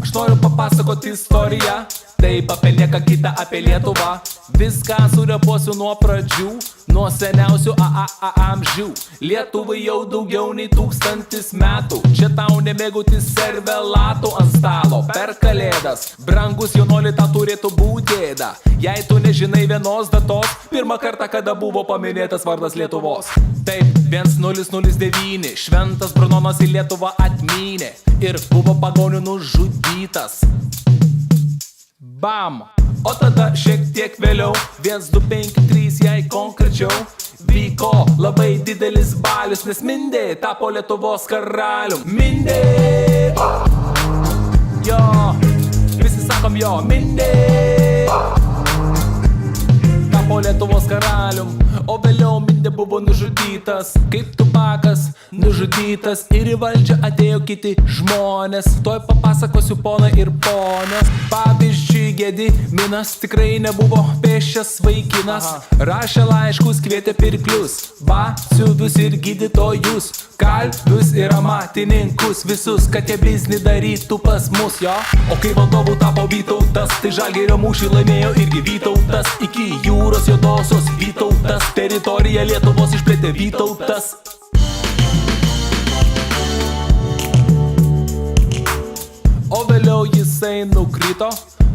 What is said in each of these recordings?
Aš noriu papasakoti istoriją, taip apie nieką kitą, apie Lietuvą. Viską surepuosiu nuo pradžių, nuo seniausių amžių. Lietuvai jau daugiau nei 1000 metų. Čia tau nemėgauti servelatų ant stalo per kalėdas. Brangus jaunuoli, tą turėtų būti gėda. Jei tu nežinai vienos datos, pirmą kartą, kada buvo paminėtas vardas Lietuvos. Taip, 1009, šventas Brunonas į Lietuvą atmynė ir buvo pagonių nužudytas. Bam! O tada šiek tiek vėliau, 1253, jei konkrečiau, vyko labai didelis balius, nes Mindė tapo Lietuvos karalium. Mindė! Jo, visi sakom jo, Mindė! Tapo Lietuvos karalium, o vėliau Mindė buvo nužudytas, kaip Tupakas nužudytas, ir į valdžią atėjo kiti žmonės. Tuoj papasakosiu, ponai ir ponios. Pavyzdžiui, Gediminas tikrai nebuvo pėsčias vaikinas. Rašė laiškus, kvietė pirklius, batsiuvius ir gydytojus, kalvius ir amatininkus, visus, kad jie biznį darytų pas mus, jo. O kai valdovų tapo Vytautas, tai Žalgirio mūšį laimėjo irgi Vytautas. Iki jūros juodosios Vytautas, teritoriją Lietuvos išplėtė Vytautas. O vėliau jisai nukrito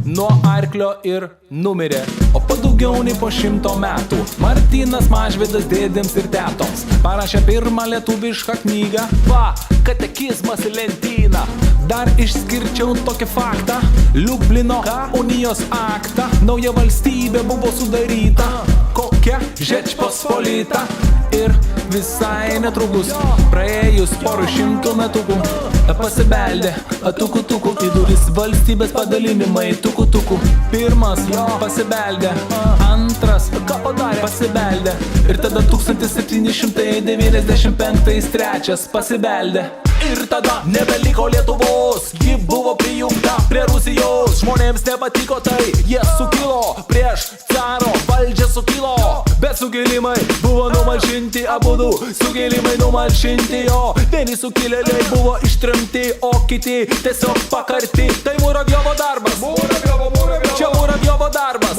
nuo arklio ir numirė. O po daugiau nei po 100 metų Martynas Mažvydas dėdėms ir tetoms parašė pirmą lietuvišką knygą. Va, katekizmas į lentyną. Dar išskirčiau tokį faktą: Liublino unijos aktą. Nauja valstybė buvo sudaryta, kokia Žečpospolita. Ir visai netrukus, praėjus porų 100 metukų, pasibeldė tuku-tuku į duris valstybės padalinimai. Tuku-tuku. Pirmas pasibeldė, antras pasibeldė, ir tada 1795 trečias pasibeldė. Ir tada nebeliko Lietuvos, ji buvo prijungta prie Rusijos. Žmonėms nepatiko tai, jie sukilo prieš caro valdžią sukilo. Bet sukilimai buvo numalšinti, abudu sukilimai numalšinti, jo. Vieni sukilėliai buvo ištrimti, o kiti tiesiog pakarti. Tai Muravjovo darbas, čia Muravjovo darbas.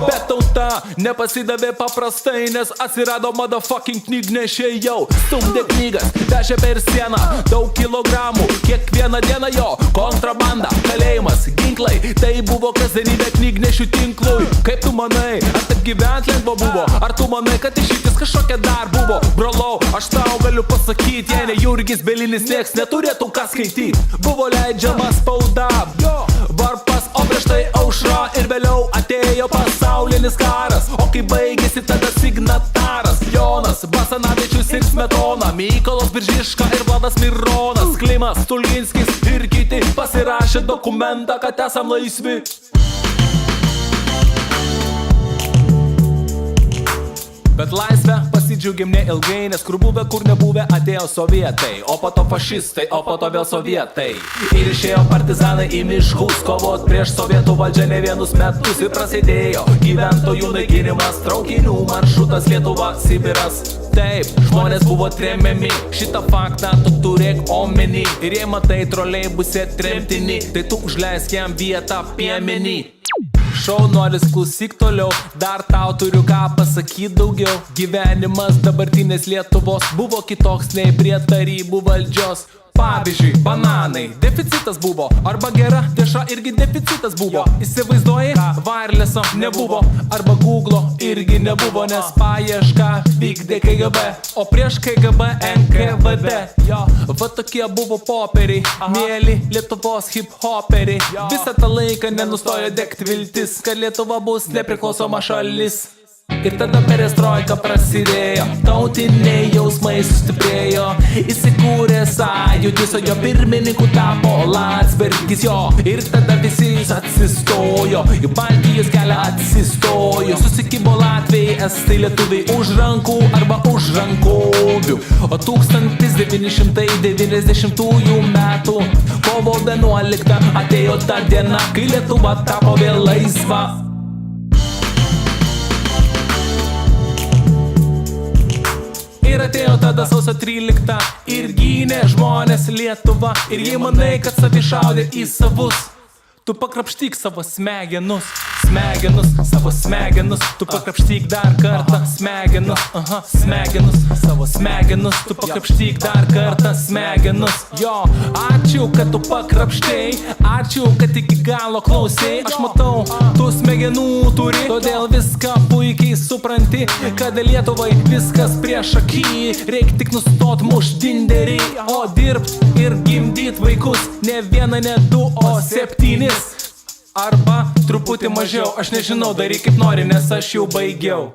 Bet tauta nepasidavė paprastai, nes atsirado motherfucking knygnešiai jau. Stumdė knygas, vežė per sieną daug kilogramų kiekvieną dieną, jo. Kontrabanda, kalėjimas, ginklai, tai buvo kasdienybė knygnešių tinklui. Kaip tu manai, ar taip gyvent lengva buvo? Ar tu manai, kad išeitis kažkokia dar buvo? Brolau, aš tau galiu pasakyti, jei ne Jurgis Bielinis, nieks neturėtų ką skaityti. Buvo leidžiama spauda, varpas, o prieš tai aušra, ir vėliau atėjo pasaulinis karas. O kai baigėsi, tada signataras Jonas Basanavičius ir Smetona, Mykolas Biržiška ir Vladas Mironas, Klimas Stulginskis ir kiti pasirašė dokumentą, kad esam laisvi. Bet laisvę pasidžiaugėm neilgai, nes kur buvę, kur nebuvę, atėjo sovietai. O po to fašistai, o po to vėl sovietai. Ir išėjo partizanai į miškus, kovot prieš sovietų valdžią ne vienus metus. Ir prasidėjo gyventojų naikinimas, traukinių maršrutas Lietuva, Sibiras. Taip, žmonės buvo tremiami, šitą faktą tu turėk omeny. Ir jei matai troleibuse tremtinį, tai tu užleisk jam vietą piemenį. Šaunuolis, klausyk toliau, dar tau turiu ką pasakyti daugiau. Gyvenimas dabartinės Lietuvos buvo kitoks nei prie tarybų valdžios. Pavyzdžiui, bananai, deficitas buvo, arba gera dešra irgi deficitas buvo. Įsivaizduoji, wirelesso nebuvo, arba Google'o irgi nebuvo, nes paiešką vykdė KGB, o prieš KGB NKVD. Va tokie buvo popieriai, mėly Lietuvos hip-hoperiai. Visą tą laiką nenustojo degti viltis, kad Lietuva bus nepriklausoma šalis. Ir tada perestroika prasidėjo, tautiniai jausmai sustiprėjo. Įsikūrė sąjūdis, o jo pirmininku tapo Landsbergis, jo. Ir tada visi atsistojo, į Baltijos kelią atsistojo. Susikibo Latvijai, estai, lietuviai už rankų arba už rankovių. O 1990 metų kovo 11 atėjo ta diena, kai Lietuva tapo vėl laisva. Ir atėjo tada sausio 13 ir gynė žmonės Lietuvą. Ir jei manai, kad savi šaudė į savus, tu pakrapštyk savo smegenus, savo smegenus. Tu pakrapštyk dar kartą smegenus, smegenus, savo smegenus. Tu pakrapštyk dar kartą smegenus. Jo, ačiū, kad tu pakrapštei, ačiū, kad iki galo klausei. Aš matau, tu smegenų turi, todėl viską puikiai supranti, kad Lietuvai viskas prieš akį. Reik tik nustot mušt dinderį, o dirbt ir gimdyt vaikus, ne vieną, ne du, o 7. Arba truputį mažiau, aš nežinau, daryk kaip nori, nes aš jau baigiau.